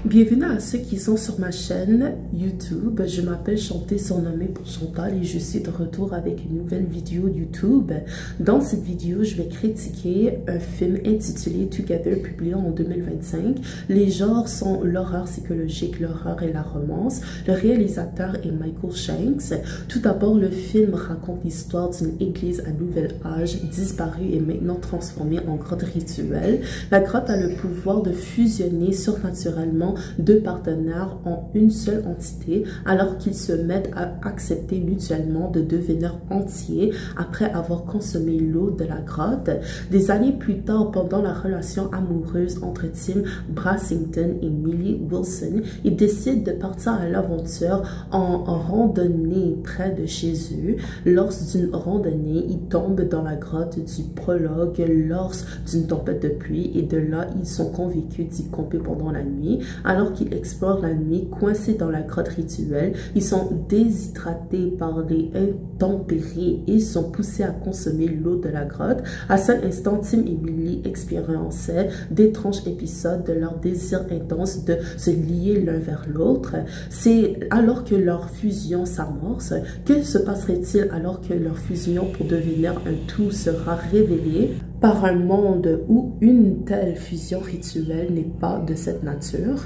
Bienvenue à ceux qui sont sur ma chaîne YouTube. Je m'appelle Chanté, surnommée pour Chantal, et je suis de retour avec une nouvelle vidéo YouTube. Dans cette vidéo, je vais critiquer un film intitulé Together, publié en 2025. Les genres sont l'horreur psychologique, l'horreur et la romance. Le réalisateur est Michael Shanks. Tout d'abord, le film raconte l'histoire d'une église à nouvel âge, disparue et maintenant transformée en grotte rituelle. La grotte a le pouvoir de fusionner surnaturellement deux partenaires en une seule entité, alors qu'ils se mettent à accepter mutuellement de devenir entiers après avoir consommé l'eau de la grotte. Des années plus tard, pendant la relation amoureuse entre Tim Brassington et Millie Wilson, ils décident de partir à l'aventure en randonnée près de chez eux. Lors d'une randonnée, ils tombent dans la grotte du prologue lors d'une tempête de pluie, et de là, ils sont convaincus d'y camper pendant la nuit. Alors qu'ils explorent la nuit, coincés dans la grotte rituelle, ils sont déshydratés par les intempéries et sont poussés à consommer l'eau de la grotte. À cet instant, Tim et Millie expériençaient d'étranges épisodes de leur désir intense de se lier l'un vers l'autre. C'est alors que leur fusion s'amorce. Que se passerait-il alors que leur fusion pour devenir un tout sera révélée par un monde où une telle fusion rituelle n'est pas de cette nature?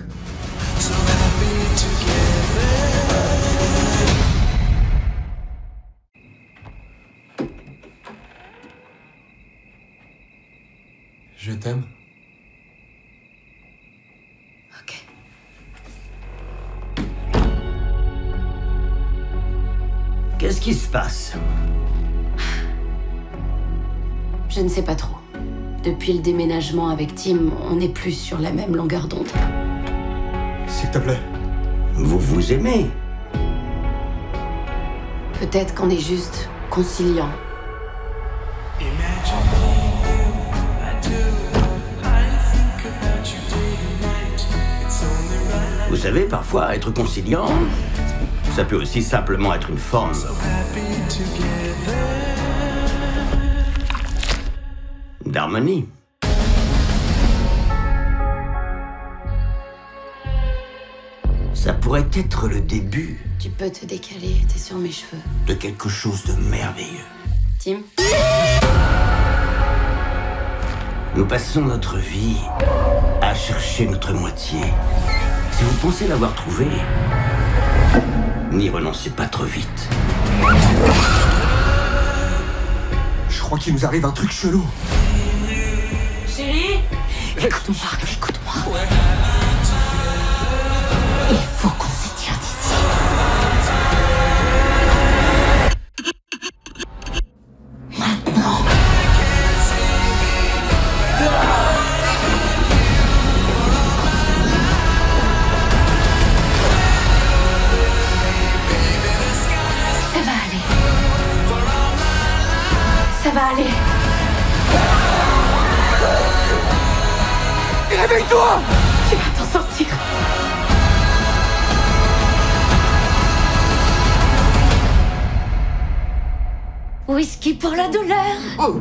Je t'aime. Ok. Qu'est-ce qui se passe? Je ne sais pas trop. Depuis le déménagement avec Tim, on n'est plus sur la même longueur d'onde. S'il te plaît. Vous vous aimez? Peut-être qu'on est juste conciliants. Vous savez, parfois, être conciliant, ça peut aussi simplement être une forme d'harmonie. Ça pourrait être le début Tu peux te décaler, t'es sur mes cheveux. de quelque chose de merveilleux. Tim? Nous passons notre vie à chercher notre moitié. Si vous pensez l'avoir trouvée, n'y renoncez pas trop vite. Je crois qu'il nous arrive un truc chelou. Chérie? Écoute-moi, écoute-moi. Il faut qu'on se tire d'ici. Maintenant. Ça va aller. Ça va aller. Réveille-toi! Tu vas t'en sortir. Whisky pour la douleur. Oh.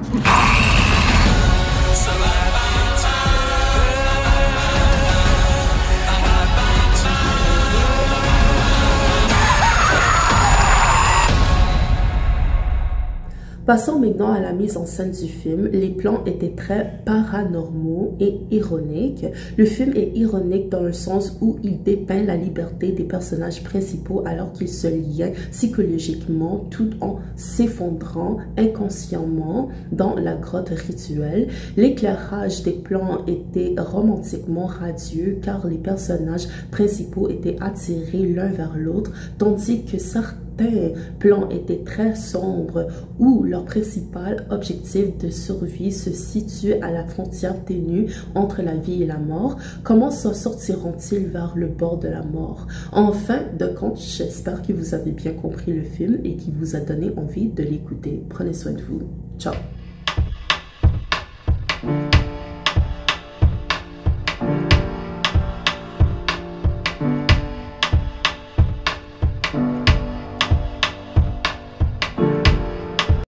Passons maintenant à la mise en scène du film. Les plans étaient très paranormaux et ironiques. Le film est ironique dans le sens où il dépeint la liberté des personnages principaux alors qu'ils se lient psychologiquement tout en s'effondrant inconsciemment dans la grotte rituelle. L'éclairage des plans était romantiquement radieux car les personnages principaux étaient attirés l'un vers l'autre, tandis que certains plans étaient très sombres où leur principal objectif de survie se situe à la frontière ténue entre la vie et la mort. Comment s'en sortiront-ils vers le bord de la mort? En fin de compte, j'espère que vous avez bien compris le film et qu'il vous a donné envie de l'écouter. Prenez soin de vous. Ciao!